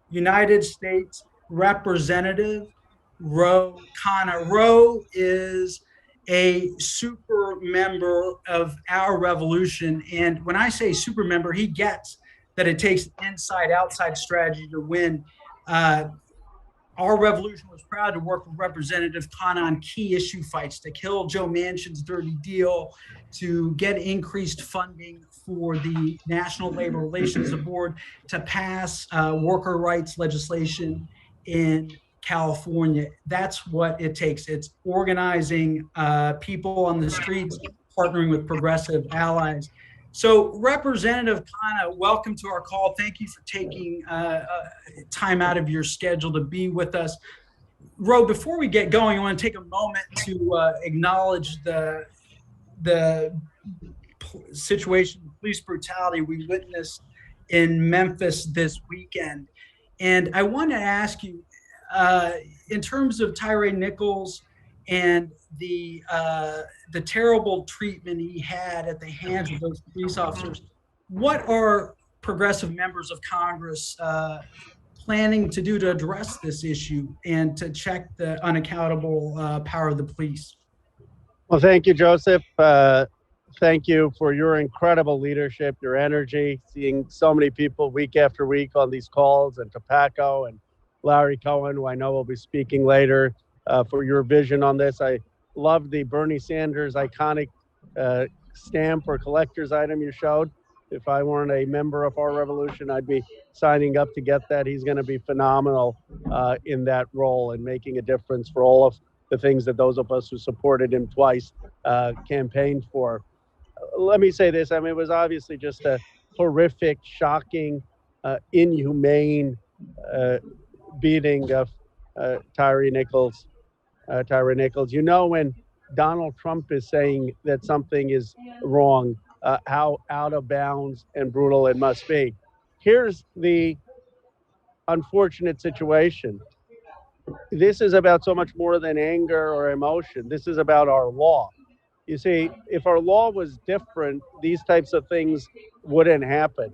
United States Representative Ro Khanna. Ro is a super member of our revolution. And when I say super member, he gets that it takes inside outside strategy to win. Uh, our revolution was proud to work with Representative Khanna on key issue fights to kill Joe Manchin's dirty deal, to get increased funding for the National Labor Relations Board, to pass worker rights legislation in California. That's what it takes. It's organizing people on the streets, partnering with progressive allies. So, Representative Khanna, welcome to our call. Thank you for taking time out of your schedule to be with us. Ro, before we get going, I want to take a moment to acknowledge the situation, police brutality we witnessed in Memphis this weekend. And I want to ask you, uh, in terms of Tyre Nichols and the terrible treatment he had at the hands of those police officers, what are progressive members of Congress planning to do to address this issue and to check the unaccountable power of the police? Well, thank you, Joseph. Thank you for your incredible leadership, your energy, seeing so many people week after week on these calls, and Tobacco and Larry Cohen, who I know will be speaking later, for your vision on this. I love the Bernie Sanders iconic stamp or collector's item you showed. If I weren't a member of our revolution, I'd be signing up to get that. He's going to be phenomenal in that role and making a difference for all of the things that those of us who supported him twice campaigned for. Let me say this. I mean, it was obviously just a horrific, shocking, inhumane beating of Tyre Nichols. Tyre Nichols. You know, when Donald Trump is saying that something is wrong, how out of bounds and brutal it must be. Here's the unfortunate situation. This is about so much more than anger or emotion. This is about our law. You see, if our law was different, these types of things wouldn't happen.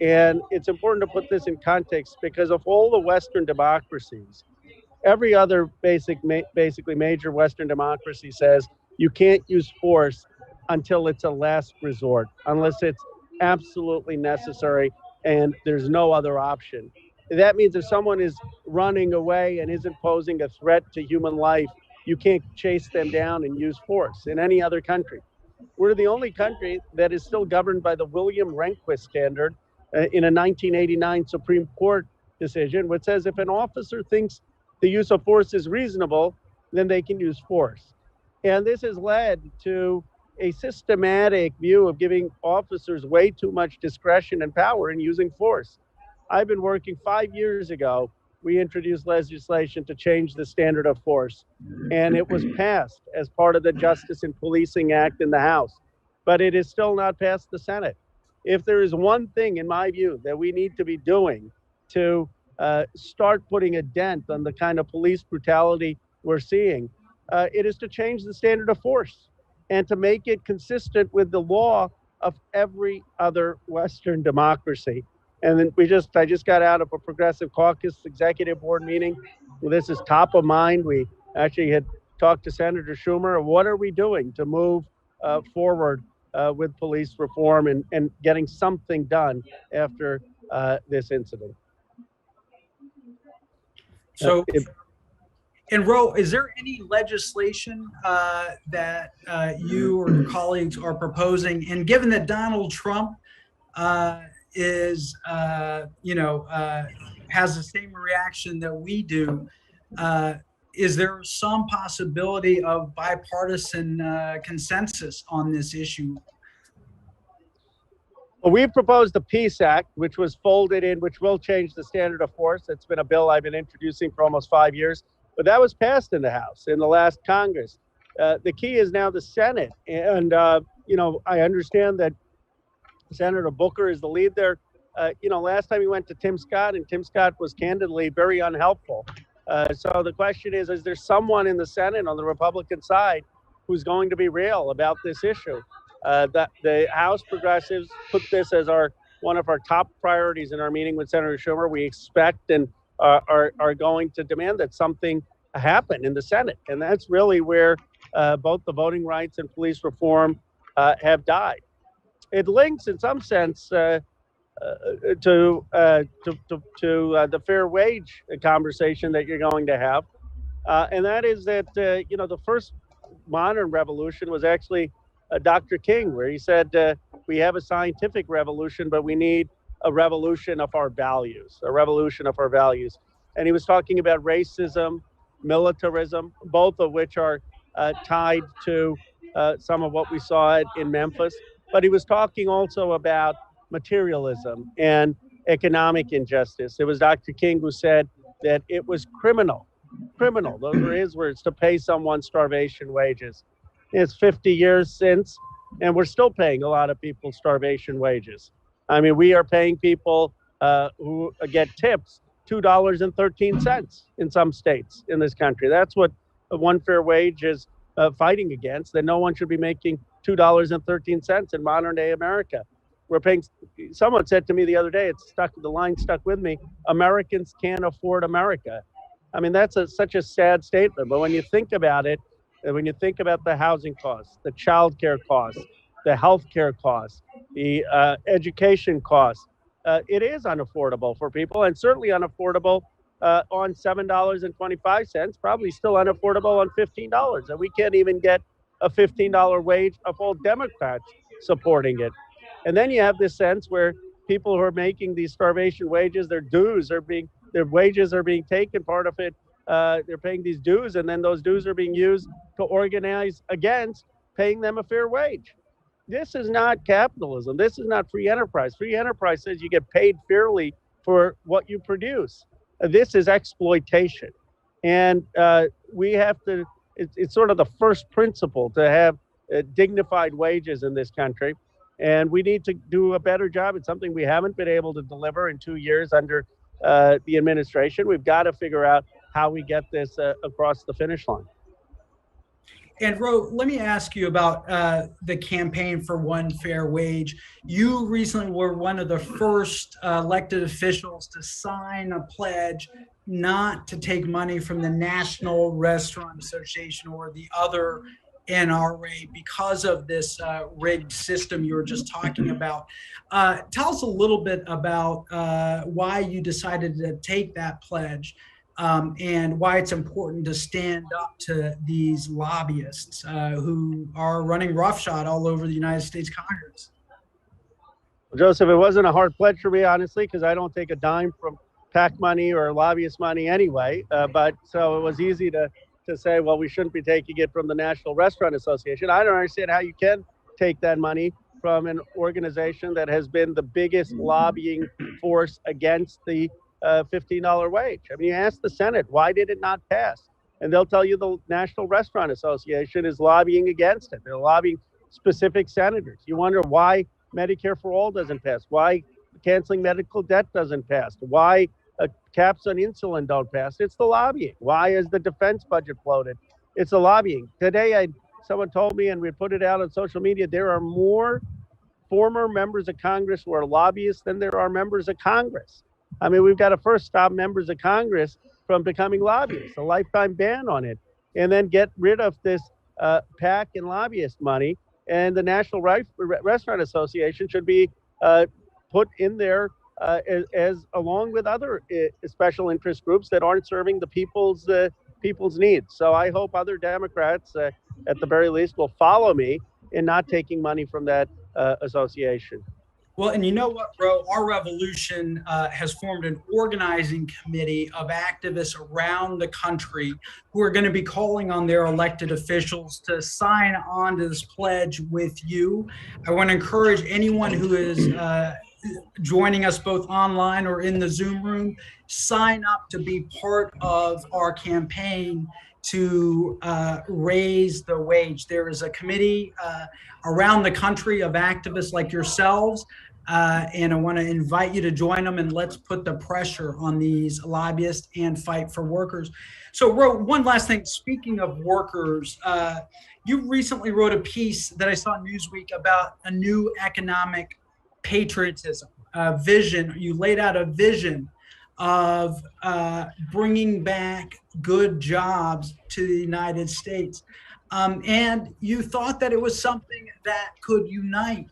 And it's important to put this in context because of all the Western democracies, every other basically major Western democracy says you can't use force until it's a last resort, unless it's absolutely necessary and there's no other option. That means if someone is running away and isn't posing a threat to human life, you can't chase them down and use force in any other country. We're the only country that is still governed by the William Rehnquist standard in a 1989 Supreme Court decision, which says if an officer thinks the use of force is reasonable, then they can use force. And this has led to a systematic view of giving officers way too much discretion and power in using force. I've been working 5 years ago. We introduced legislation to change the standard of force, and it was passed as part of the Justice and Policing Act in the House, but it is still not passed the Senate. If there is one thing, in my view, that we need to be doing to start putting a dent on the kind of police brutality we're seeing, it is to change the standard of force and to make it consistent with the law of every other Western democracy. And then I just got out of a Progressive Caucus Executive Board meeting. Well, this is top of mind. We actually had talked to Senator Schumer. What are we doing to move forward with police reform and getting something done after this incident? So, and Ro, is there any legislation that you or your colleagues are proposing? And given that Donald Trump is, has the same reaction that we do, is there some possibility of bipartisan consensus on this issue? Well, we've proposed the Peace Act, which was folded in, which will change the standard of force. It's been a bill I've been introducing for almost 5 years, but that was passed in the House in the last Congress. The key is now the Senate. And, I understand that Senator Booker is the lead there. Last time he went to Tim Scott, and Tim Scott was candidly very unhelpful. So the question is there someone in the Senate on the Republican side who's going to be real about this issue? That the House progressives put this as our one of our top priorities in our meeting with Senator Schumer. We expect and are going to demand that something happen in the Senate. And that's really where both the voting rights and police reform have died. It links, in some sense, to the fair wage conversation that you're going to have, and that is that the first modern revolution was actually Dr. King, where he said we have a scientific revolution, but we need a revolution of our values, a revolution of our values. And he was talking about racism, militarism, both of which are tied to some of what we saw in Memphis. But he was talking also about materialism and economic injustice. It was Dr. King who said that it was criminal, those were his words, to pay someone starvation wages. It's 50 years since, and we're still paying a lot of people starvation wages. I mean, we are paying people who get tips $2.13 in some states in this country. That's what one fair wage is fighting against, that no one should be making $2.13 in modern day America. We're paying, someone said to me the other day, the line stuck with me, Americans can't afford America. I mean, that's such a sad statement. But when you think about it, when you think about the housing costs, the child care costs, the health care costs, the education costs, it is unaffordable for people, and certainly unaffordable on $7.25, probably still unaffordable on $15. And we can't even get a $15 wage of all Democrats supporting it. And then you have this sense where people who are making these starvation wages, their wages are being taken. Part of it, they're paying these dues, and then those dues are being used to organize against paying them a fair wage. This is not capitalism. This is not free enterprise. Free enterprise says you get paid fairly for what you produce. This is exploitation. And we have to, it's sort of the first principle to have dignified wages in this country. And we need to do a better job. It's something we haven't been able to deliver in 2 years under the administration. We've got to figure out how we get this across the finish line. And Ro, let me ask you about the campaign for one fair wage. You recently were one of the first elected officials to sign a pledge not to take money from the National Restaurant Association or the other NRA because of this rigged system you were just talking about. Tell us a little bit about why you decided to take that pledge. And why it's important to stand up to these lobbyists who are running roughshod all over the United States Congress. Well, Joseph, it wasn't a hard pledge for me, honestly, because I don't take a dime from PAC money or lobbyist money anyway. But so it was easy to say, well, we shouldn't be taking it from the National Restaurant Association. I don't understand how you can take that money from an organization that has been the biggest lobbying force against the $15 wage. I mean, you ask the Senate, why did it not pass? And they'll tell you the National Restaurant Association is lobbying against it. They're lobbying specific senators. You wonder why Medicare for All doesn't pass, why canceling medical debt doesn't pass, why caps on insulin don't pass. It's the lobbying. Why is the defense budget bloated? It's the lobbying. Today, someone told me, and we put it out on social media, there are more former members of Congress who are lobbyists than there are members of Congress. I mean, we've got to first stop members of Congress from becoming lobbyists, a lifetime ban on it, and then get rid of this PAC and lobbyist money. And the National Restaurant Association should be put in there as along with other special interest groups that aren't serving the people's needs. So I hope other Democrats, at the very least, will follow me in not taking money from that association. Well, and you know what, Ro? Our revolution has formed an organizing committee of activists around the country who are going to be calling on their elected officials to sign on to this pledge with you. I want to encourage anyone who is joining us both online or in the Zoom room, sign up to be part of our campaign to raise the wage. There is a committee around the country of activists like yourselves, and I want to invite you to join them, and let's put the pressure on these lobbyists and fight for workers. So, Ro, one last thing. Speaking of workers, you recently wrote a piece that I saw in Newsweek about a new economic patriotism. vision. You laid out a vision of bringing back good jobs to the United States. And you thought that it was something that could unite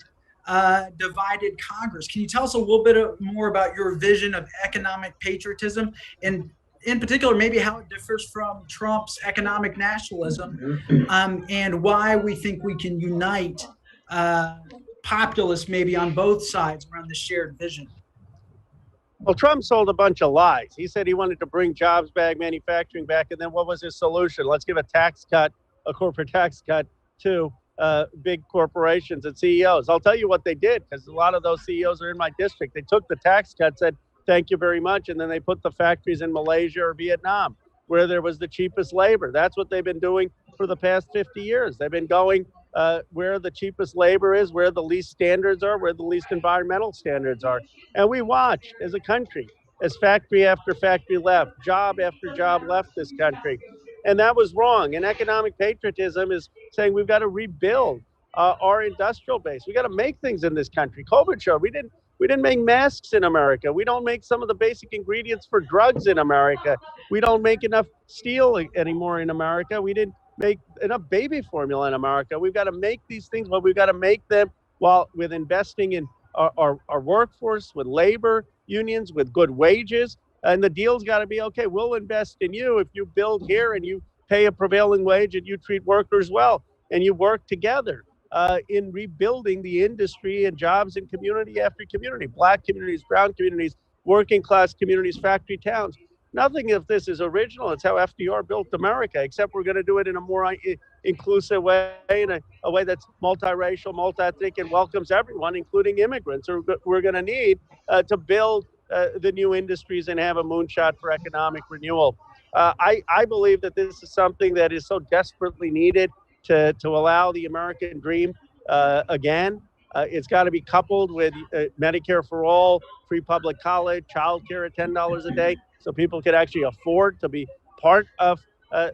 divided Congress. Can you tell us a little bit more about your vision of economic patriotism, and in particular, maybe how it differs from Trump's economic nationalism, and why we think we can unite uh, populists maybe on both sides around the shared vision? Well, Trump sold a bunch of lies. He said he wanted to bring jobs back, manufacturing back, and then what was his solution? Let's give a tax cut, a corporate tax cut to big corporations and CEOs. I'll tell you what they did, because a lot of those CEOs are in my district. They took the tax cut, said, thank you very much, and then they put the factories in Malaysia or Vietnam, where there was the cheapest labor. That's what they've been doing for the past 50 years. They've been going where the cheapest labor is, where the least standards are, where the least environmental standards are. And we watched as a country as factory after factory left, job after job left this country. And that was wrong. And economic patriotism is saying we've got to rebuild our industrial base. We got to make things in this country. COVID showed we didn't make masks in America. We don't make some of the basic ingredients for drugs in America. We don't make enough steel anymore in America. We didn't make enough baby formula in America. We've got to make these things, but we've got to make them while with investing in our workforce, with labor unions, with good wages. And the deal's got to be, okay, we'll invest in you if you build here and you pay a prevailing wage and you treat workers well and you work together in rebuilding the industry and jobs in community after community, Black communities, brown communities, working class communities, factory towns. Nothing of this is original. It's how FDR built America, except we're going to do it in a more inclusive way, in a way that's multiracial, multi-ethnic, and welcomes everyone, including immigrants. We're going to need to build the new industries and have a moonshot for economic renewal. I believe that this is something that is so desperately needed to allow the American dream again. It's got to be coupled with Medicare for all, free public college, childcare at $10 a day, so people can actually afford to be part of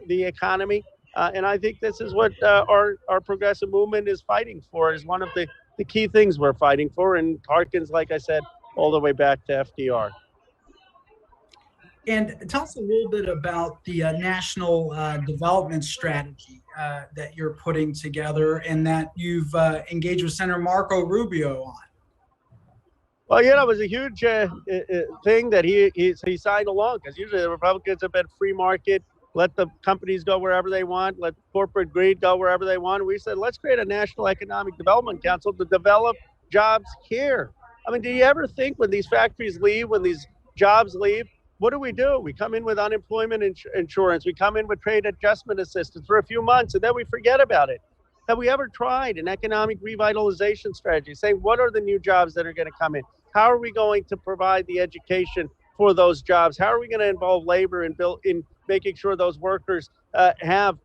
the economy. And I think this is what our progressive movement is fighting for, is one of the key things we're fighting for, and harkens, like I said, all the way back to FDR. And tell us a little bit about the national development strategy that you're putting together and that you've engaged with Senator Marco Rubio on. Well, it was a huge thing that he signed along, because usually the Republicans have been free market, let the companies go wherever they want, let corporate greed go wherever they want. We said, let's create a National Economic Development Council to develop jobs here. I mean, do you ever think when these factories leave, when these jobs leave, what do? We come in with unemployment insurance. We come in with trade adjustment assistance for a few months, and then we forget about it. Have we ever tried an economic revitalization strategy, saying what are the new jobs that are going to come in? How are we going to provide the education for those jobs? How are we going to involve labor in making sure those workers have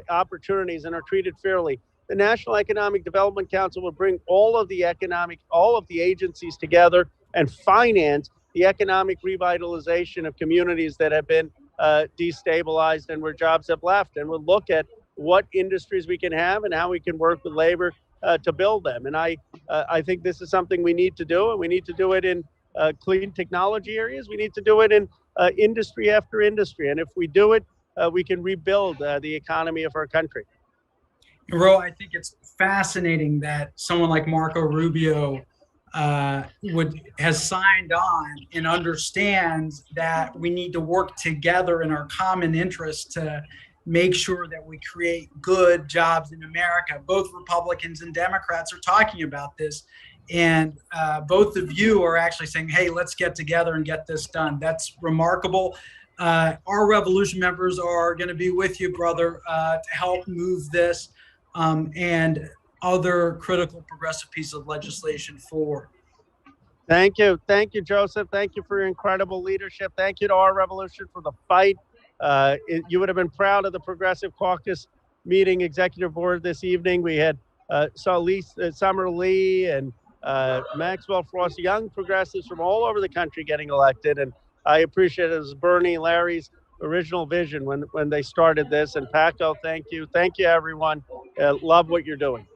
opportunities and are treated fairly? The National Economic Development Council will bring all of the agencies together and finance the economic revitalization of communities that have been destabilized and where jobs have left. And we'll look at what industries we can have and how we can work with labor to build them. And I think this is something we need to do, and we need to do it in clean technology areas. We need to do it in industry after industry. And if we do it, we can rebuild the economy of our country. Ro, I think it's fascinating that someone like Marco Rubio has signed on and understands that we need to work together in our common interest to make sure that we create good jobs in America. Both Republicans and Democrats are talking about this, and both of you are actually saying, hey, let's get together and get this done. That's remarkable. Our Revolution members are going to be with you, brother, to help move this and other critical progressive pieces of legislation forward. Thank you, Joseph. Thank you for your incredible leadership. Thank you to our Revolution for the fight. You would have been proud of the Progressive Caucus meeting executive board this evening. We had Summer Lee and Maxwell Frost, young progressives from all over the country getting elected. And I appreciate it. It was Bernie, Larry's original vision when they started this. And Paco, thank you. Thank you, everyone. Love what you're doing.